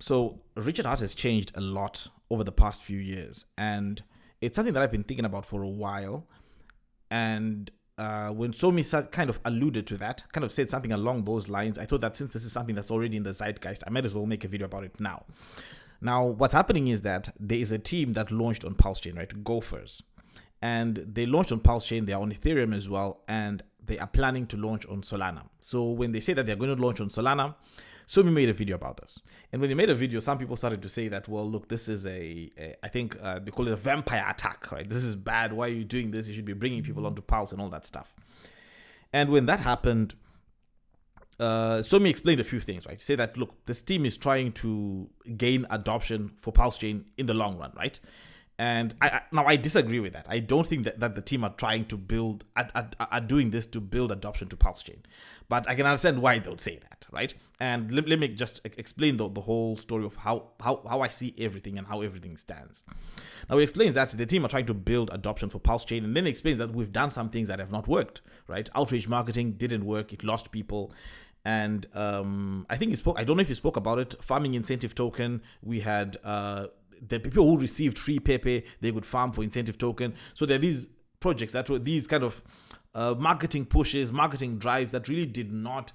So Richard Hart has changed a lot over the past few years, and it's something that I've been thinking about for a while. And when Somi kind of alluded to that, kind of said something along those lines, I thought that since this is something that's already in the zeitgeist, I might as well make a video about it now. Now, what's happening is that there is a team that launched on PulseChain, right? GOFURS. And they launched on PulseChain, they are on Ethereum as well, and they are planning to launch on Solana. So when they say that they're going to launch on Solana, Somi made a video about this. And when he made a video, some people started to say that, well, look, this is I think they call it a vampire attack, right? This is bad. Why are you doing this? You should be bringing people onto Pulse and all that stuff. And when that happened, Somi explained a few things, right? He said that, look, this team is trying to gain adoption for PulseChain in the long run, right? And now I disagree with that. I don't think that the team are trying to build, are doing this to build adoption to PulseChain. But I can understand why they would say that, right? And let me just explain the whole story of how I see everything and how everything stands. Now he explains that the team are trying to build adoption for PulseChain, and then he explains that we've done some things that have not worked, right? Outreach marketing didn't work. It lost people. And I think he spoke, I don't know if he spoke about it, farming incentive token. We had the people who received free Pepe, they could farm for incentive token. So there are these projects that were these kind of marketing pushes, marketing drives that really did not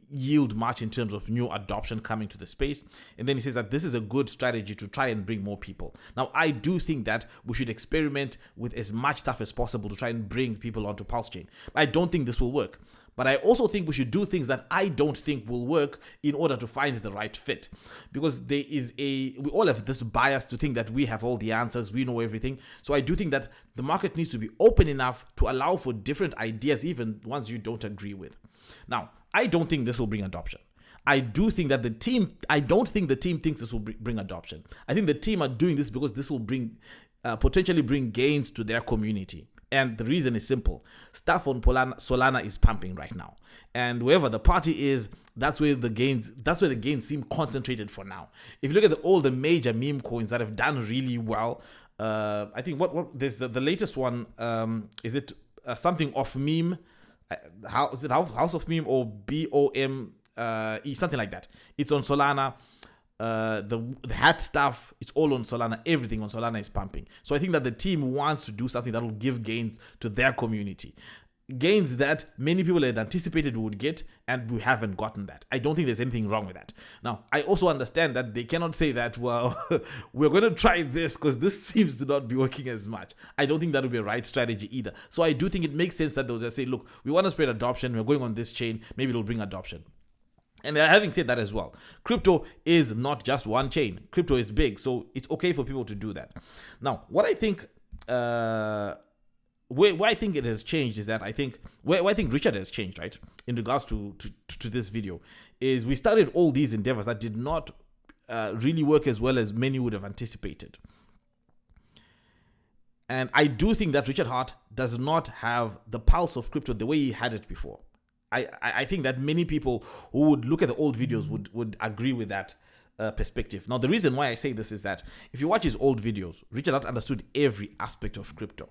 yield much in terms of new adoption coming to the space. And then he says that this is a good strategy to try and bring more people. Now, I do think that we should experiment with as much stuff as possible to try and bring people onto PulseChain. I don't think this will work. But I also think we should do things that I don't think will work in order to find the right fit. Because we all have this bias to think that we have all the answers, we know everything. So I do think that the market needs to be open enough to allow for different ideas, even ones you don't agree with. Now, I don't think this will bring adoption. I do think that I don't think the team thinks this will bring adoption. I think the team are doing this because this will potentially bring gains to their community. And the reason is simple. Stuff on Solana is pumping right now. And wherever the party is, that's where the gains seem concentrated for now. If you look at all the major meme coins that have done really well, I think there's the latest one, is it something off meme? How is it House of Meme or BOM, something like that. It's on Solana. The hat stuff, it's all on Solana. Everything on Solana is pumping. So I think that the team wants to do something that will give gains to their community. Gains that many people had anticipated we would get, and we haven't gotten that. I don't think there's anything wrong with that. Now, I also understand that they cannot say that, well, we're going to try this because this seems to not be working as much. I don't think that would be a right strategy either. So I do think it makes sense that they'll just say, look, we want to spread adoption. We're going on this chain. Maybe it'll bring adoption. And having said that as well, crypto is not just one chain. Crypto is big, so it's okay for people to do that. Now, what I think, where I think it has changed is that where I think Richard has changed, right, in regards to this video, is we started all these endeavors that did not really work as well as many would have anticipated. And I do think that Richard Hart does not have the pulse of crypto the way he had it before. I think that many people who would look at the old videos would agree with that perspective. Now, the reason why I say this is that if you watch his old videos, Richard Hart understood every aspect of crypto.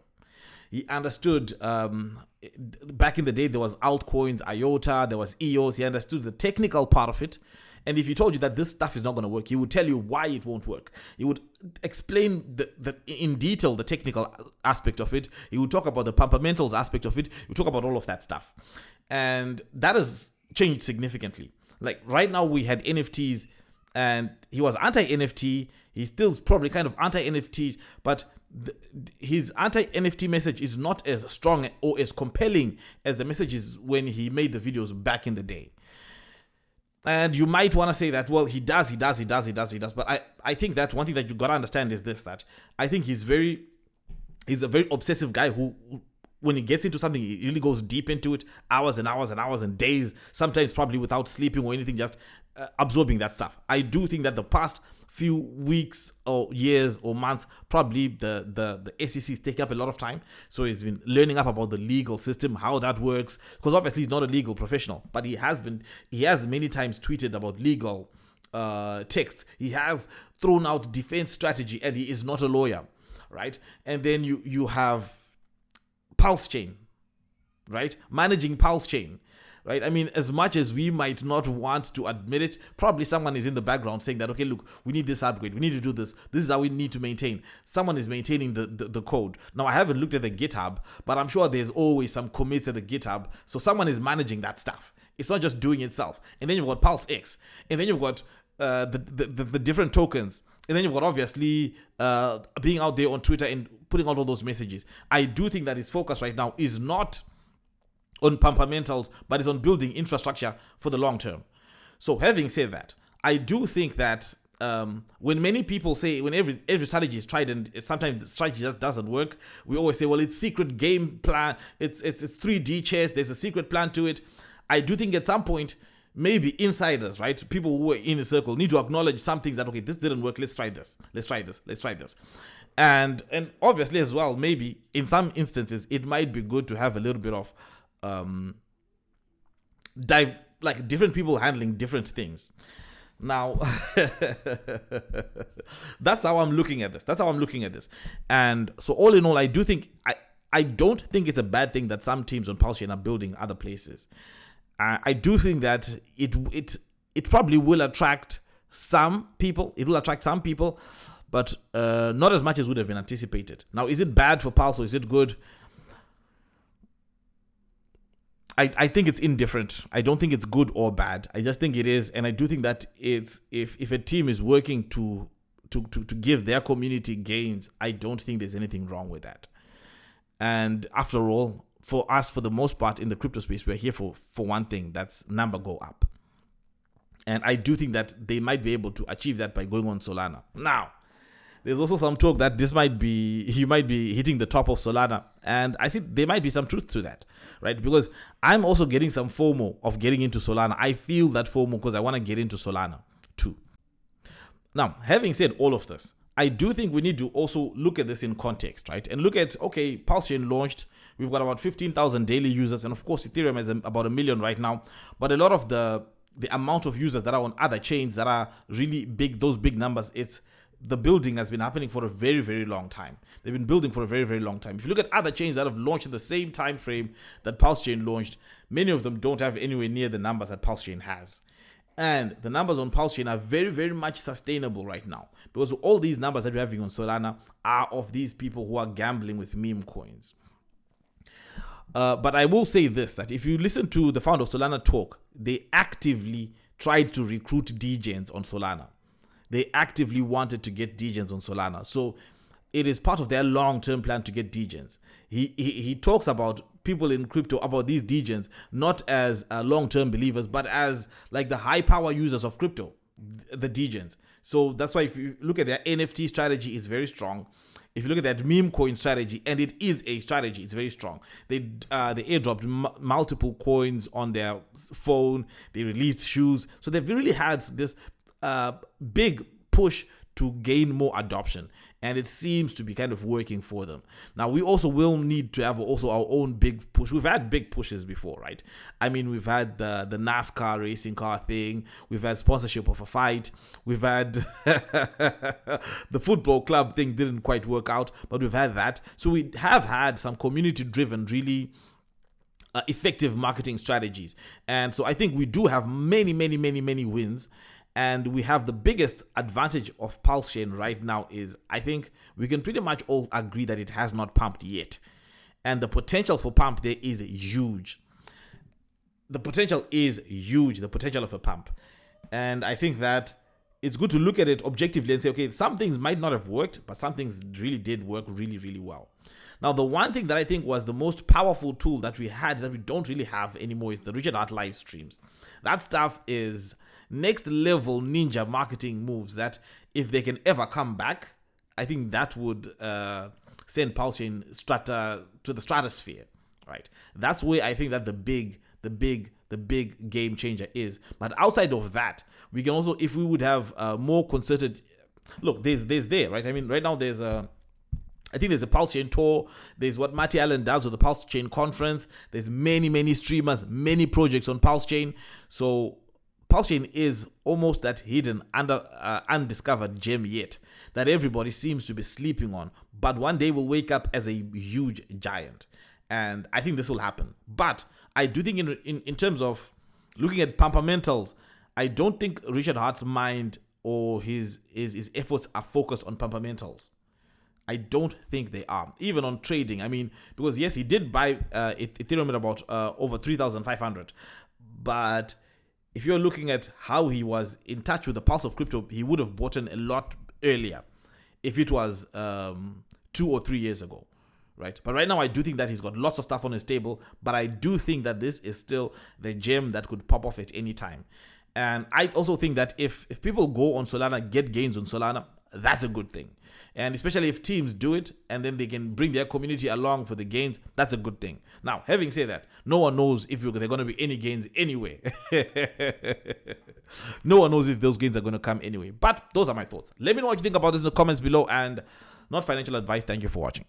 He understood, back in the day, there was altcoins, IOTA, there was EOS. He understood the technical part of it. And if he told you that this stuff is not going to work, he would tell you why it won't work. He would explain in detail the technical aspect of it. He would talk about the fundamentals aspect of it. He would talk about all of that stuff. And that has changed significantly. Like right now we had NFTs and he was anti-NFT. He still's probably kind of anti-NFTs, but his anti-NFT message is not as strong or as compelling as the messages when he made the videos back in the day. And you might want to say that, well, he does. But I think that one thing that you got to understand is this, that I think he's a very obsessive guy who, when he gets into something, he really goes deep into it, hours and hours and hours and days, sometimes probably without sleeping or anything, just absorbing that stuff. I do think that the past few weeks or years or months, probably the SEC is taking up a lot of time. So he's been learning up about the legal system, how that works, because obviously he's not a legal professional, but he has many times tweeted about legal texts. He has thrown out defense strategy, and he is not a lawyer, right? And then you have PulseChain, right? Managing PulseChain. right? I mean, as much as we might not want to admit it, probably someone is in the background saying that, okay, look, we need this upgrade. We need to do this. This is how we need to maintain. Someone is maintaining the code. Now, I haven't looked at the GitHub, but I'm sure there's always some commits at the GitHub. So someone is managing that stuff. It's not just doing itself. And then you've got PulseX. And then you've got the different tokens. And then you've got, obviously, being out there on Twitter and putting out all those messages. I do think that his focus right now is not on fundamentals, but it's on building infrastructure for the long term. So having said that, I do think that when many people say, when every strategy is tried and sometimes the strategy just doesn't work, we always say, well, it's secret game plan. It's 3D chess. There's a secret plan to it. I do think at some point, maybe insiders, right? People who are in a circle need to acknowledge some things that, okay, this didn't work. Let's try this. Let's try this. Let's try this. And obviously as well, maybe in some instances, it might be good to have a little bit of like different people handling different things. Now, that's how I'm looking at this. And so all in all, I do think, I don't think it's a bad thing that some teams on PulseChain are building other places. I do think that it probably will attract some people. It will attract some people, but not as much as would have been anticipated. Now, is it bad for Pulse or is it good? I think it's indifferent. I don't think it's good or bad. I just think it is, and I do think that it's if a team is working to give their community gains, I don't think there's anything wrong with that. And after all, for us, for the most part in the crypto space, we're here for one thing, that's number go up. And I do think that they might be able to achieve that by going on Solana. Now, there's also some talk that he might be hitting the top of Solana. And I think there might be some truth to that, right? Because I'm also getting some FOMO of getting into Solana. I feel that FOMO because I want to get into Solana too. Now, having said all of this, I do think we need to also look at this in context, right? And look at, okay, PulseChain launched. We've got about 15,000 daily users. And of course, Ethereum is about 1 million right now. But a lot of the amount of users that are on other chains that are really big, those big numbers, the building has been happening for a very, very long time. They've been building for a very, very long time. If you look at other chains that have launched in the same time frame that PulseChain launched, many of them don't have anywhere near the numbers that PulseChain has. And the numbers on PulseChain are very, very much sustainable right now, because all these numbers that we're having on Solana are of these people who are gambling with meme coins. But I will say this, that if you listen to the founder of Solana talk, they actively tried to recruit degens on Solana. They actively wanted to get degens on Solana. So it is part of their long-term plan to get degens. He talks about people in crypto, about these degens, not as long-term believers, but as like the high-power users of crypto, the degens. So that's why if you look at their NFT strategy, is very strong. If you look at that meme coin strategy, and it is a strategy, it's very strong. They airdropped multiple coins on their phone. They released shoes. So they've really had this big push to gain more adoption, and it seems to be kind of working for them. Now, we also will need to have also our own big push. We've had big pushes before, right? I mean, we've had the NASCAR racing car thing. We've had sponsorship of a fight. We've had the football club thing didn't quite work out, but we've had that. So we have had some community-driven, really effective marketing strategies. And so I think we do have many, many, many, many wins. And we have the biggest advantage of PulseChain right now is, I think we can pretty much all agree that it has not pumped yet. And the potential for pump there is huge. The potential is huge, the potential of a pump. And I think that it's good to look at it objectively and say, okay, some things might not have worked, but some things really did work really, really well. Now, the one thing that I think was the most powerful tool that we had that we don't really have anymore is the Richard Heart live streams. That stuff is next level ninja marketing moves that if they can ever come back, I think that would send PulseChain to the stratosphere, right? That's where I think that the big game changer is. But outside of that, we can also, if we would have more concerted, look, there's there, right? I mean, right now there's a PulseChain tour. There's what Matty Allen does with the PulseChain conference. There's many streamers, many projects on PulseChain. So PulseChain is almost that hidden, undiscovered gem yet that everybody seems to be sleeping on, but one day will wake up as a huge giant. And I think this will happen. But I do think in terms of looking at fundamentals, I don't think Richard Hart's mind or his efforts are focused on fundamentals. I don't think they are. Even on trading, I mean, because yes, he did buy Ethereum at about over 3,500. But if you're looking at how he was in touch with the pulse of crypto, he would have bought in a lot earlier if it was 2 or 3 years ago, right? But right now, I do think that he's got lots of stuff on his table, but I do think that this is still the gem that could pop off at any time. And I also think that if people go on Solana, get gains on Solana, that's a good thing. And especially if teams do it and then they can bring their community along for the gains, that's a good thing. Now, having said that, no one knows if there are going to be any gains anyway. No one knows if those gains are going to come anyway. But those are my thoughts. Let me know what you think about this in the comments below. And not financial advice. Thank you for watching.